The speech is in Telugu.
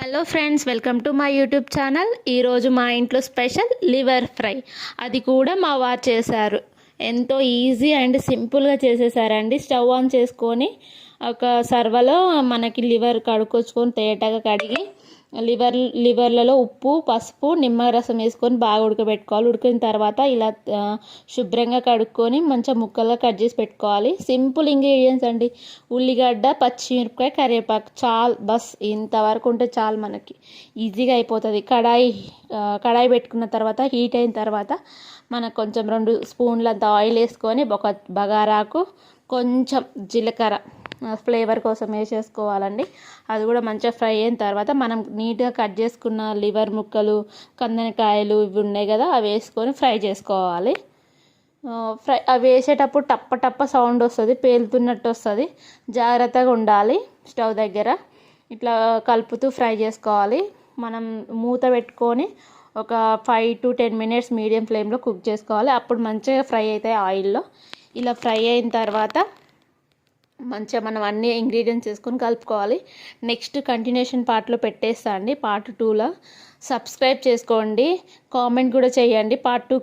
Hello friends, welcome to my YouTube channel. ఈరోజు మా ఇంట్లో స్పెషల్ లివర్ ఫ్రై, అది కూడా మా వారు చేశారు. ఎంతో ఈజీ అండ్ సింపుల్గా చేసేసారండి. స్టవ్ ఆన్ చేసుకొని ఒక సర్వలో మనకి లివర్ కడుక్కొచ్చుకొని తేటగా కడిగి లివర్లలో ఉప్పు, పసుపు, నిమ్మరసం వేసుకొని బాగా ఉడకబెట్టుకోవాలి. ఉడికిన తర్వాత ఇలా శుభ్రంగా కడుక్కొని మంచిగా ముక్కలుగా కట్ చేసి పెట్టుకోవాలి. సింపుల్ ఇంగ్రీడియంట్స్ అండి. ఉల్లిగడ్డ, పచ్చిమిరపకాయ, కరివేపాకు, చాలు. బస్ ఇంతవరకు ఉంటే చాలు, మనకి ఈజీగా అయిపోతుంది. కడాయి పెట్టుకున్న తర్వాత హీట్ అయిన తర్వాత మనకు కొంచెం 2 స్పూన్లంత ఆయిల్ వేసుకొని ఒక బగారాకు, కొంచెం జీలకర్ర ఫ్లేవర్ కోసం వేసేసుకోవాలండి. అది కూడా మంచిగా ఫ్రై అయిన తర్వాత మనం నీట్గా కట్ చేసుకున్న లివర్ ముక్కలు, కందనకాయలు ఇవి ఉన్నాయి కదా, అవి వేసుకొని ఫ్రై చేసుకోవాలి. అవి వేసేటప్పుడు టప్ప టప్ప సౌండ్ వస్తుంది, పేలుతున్నట్టు వస్తుంది. జాగ్రత్తగా ఉండాలి. స్టవ్ దగ్గర ఇట్లా కలుపుతూ ఫ్రై చేసుకోవాలి. మనం మూత పెట్టుకొని ఒక 5 to 10 minutes మీడియం ఫ్లేమ్లో కుక్ చేసుకోవాలి. అప్పుడు మంచిగా ఫ్రై అవుతాయి ఆయిల్లో. ఇలా ఫ్రై అయిన తర్వాత మంచిగా మనం అన్ని ఇంగ్రీడియంట్స్ వేసుకొని కలుపుకోవాలి. నెక్స్ట్ కంటిన్యూషన్ పార్ట్లో పెట్టేస్తా అండి. పార్ట్ 2లో సబ్స్క్రైబ్ చేసుకోండి, కామెంట్ కూడా చేయండి. పార్ట్ 2